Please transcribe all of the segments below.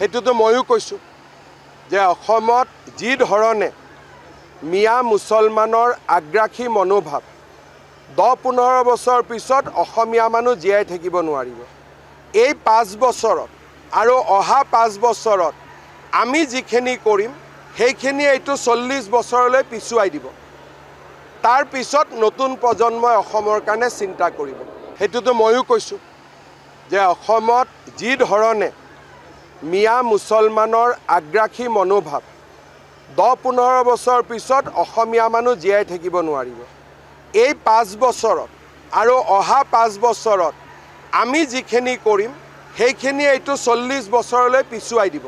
সেইটোতো ময়ো কৈছোঁ যে অসমত যি ধৰণে মিয়া মুছলমানৰ আগ্ৰাসী মনোভাৱ 10-15 বছৰ পিছত অসমীয়া মানুহ জীয়াই থাকিব নোৱাৰিব। এই 5 বছৰত আৰু অহা 5 বছৰত আমি যিখিনি কৰিম সেইখিনি এইটো 40 বছৰলৈ পিছুৱাই দিব। তাৰ পিছত নতুন প্ৰজন্মই অসমৰ কাৰণে চিন্তা কৰিব। সেইটোতো ময়ো কৈছোঁ যে অসমত যি ধৰণে মিয়া মুছলমানৰ আগ্ৰাসী মনোভাৱ 10-15 বছৰ পিছত অসমীয়া মানুহ জীয়াই থাকিব নোৱাৰিব। এই 5 বছৰত আৰু অহা 5 বছৰত আমি যিখিনি কৰিম সেইখিনি এইটো 40 বছৰলৈ পিছুৱাই দিব।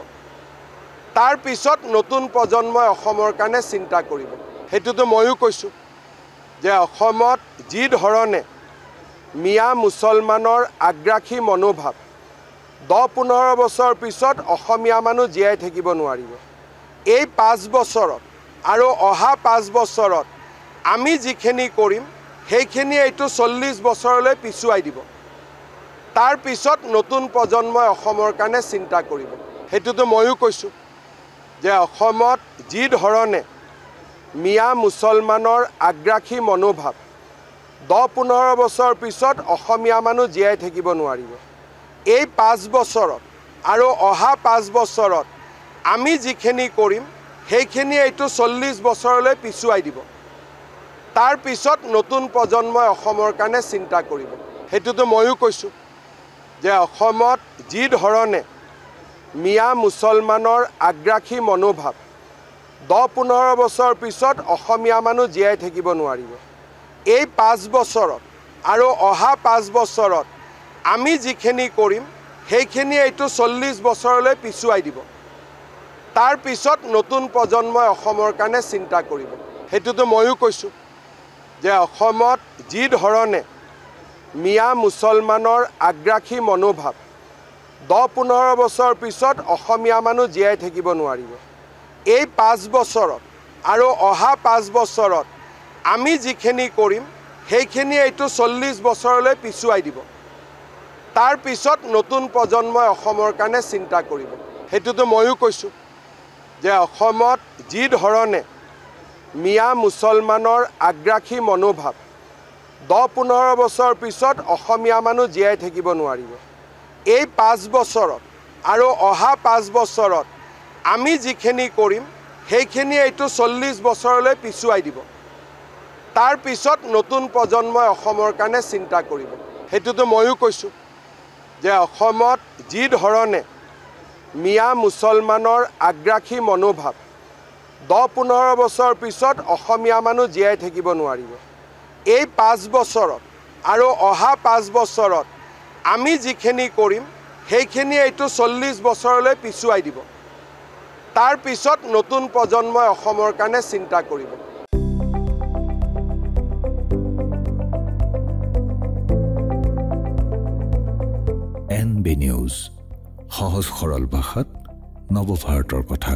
তাৰ পিছত নতুন প্ৰজন্মই অসমৰ কাৰণে চিন্তা কৰিব। সেইটোতো ময়ো কৈছোঁ যে অসমত যি ধৰণে মিয়া মুছলমানৰ আগ্ৰাসী মনোভাৱ 10-15 বছৰ পিছত অসমীয়া মানুহ জীয়াই থাকিব নোৱাৰিব। এই 5 বছৰত আৰু অহা 5 বছৰত আমি যিখিনি কৰিম সেইখিনি এইটো 40 বছৰলৈ পিছুৱাই দিব। তাৰ পিছত নতুন প্ৰজন্মই অসমৰ কাৰণে চিন্তা কৰিব। সেইটোতো ময়ো কৈছোঁ যে অসমত যি ধৰণে মিয়া মুছলমানৰ আগ্ৰাসী মনোভাৱ 10-15 বছৰ পিছত অসমীয়া মানুহ জীয়াই থাকিব নোৱাৰিব। এই 5 বছৰত আৰু অহা 5 বছৰত আমি যিখিনি কৰিম সেইখিনি এইটো 40 বছৰলৈ পিছুৱাই দিব। তাৰ পিছত নতুন প্ৰজন্মই অসমৰ কাৰণে চিন্তা কৰিব। সেইটোতো ময়ো কৈছোঁ যে অসমত যি ধৰণে মিয়া মুছলমানৰ আগ্ৰাসী মনোভাৱ 10-15 বছৰ পিছত অসমীয়া মানুহ জীয়াই থাকিব নোৱাৰিব। এই 5 বছৰত আৰু অহা 5 বছৰত আমি যিখিনি কৰিম সেইখিনি এইটো 40 বছৰলৈ পিছুৱাই দিব। তাৰ পিছত নতুন প্ৰজন্মই অসমৰ কাৰণে চিন্তা কৰিব। সেইটোতো ময়ো কৈছোঁ যে অসমত যি ধৰণে মিয়া মুছলমানৰ আগ্ৰাসী মনোভাৱ 10-15 বছৰ পিছত অসমীয়া মানুহ জীয়াই থাকিব নোৱাৰিব। এই 5 বছৰত আৰু অহা 5 বছৰত আমি যিখিনি কৰিম সেইখিনি এইটো 40 বছৰলৈ পিছুৱাই দিব। তাৰ পিছত নতুন প্ৰজন্মই অসমৰ কাৰণে চিন্তা কৰিব। সেইটোতো ময়ো কৈছোঁ যে অসমত যি ধৰণে মিয়া মুছলমানৰ আগ্ৰাসী মনোভাৱ 10-15 বছৰ পিছত অসমীয়া মানুহ জীয়াই থাকিব নোৱাৰিব। এই 5 বছৰত আৰু অহা 5 বছৰত আমি যিখিনি কৰিম সেইখিনি এইটো 40 বছৰলৈ পিছুৱাই দিব। তাৰ পিছত নতুন প্ৰজন্মই অসমৰ কাৰণে চিন্তা কৰিব। সেইটোতো ময়ো কৈছোঁ যে অসমত যি ধৰণে মিয়া মুছলমানৰ আগ্ৰাসী মনোভাৱ 10-15 বছৰ পিছত অসমীয়া মানুহ জীয়াই থাকিব নোৱাৰিব। এই 5 বছৰত আৰু অহা 5 বছৰত আমি যিখিনি কৰিম সেইখিনি এইটো 40 বছৰলৈ পিছুৱাই দিব। তাৰ পিছত নতুন প্ৰজন্মই অসমৰ কাৰণে চিন্তা কৰিব। NB নিউজ, সহজ সৰল ভাষাত নৱভাৰতৰ কথা।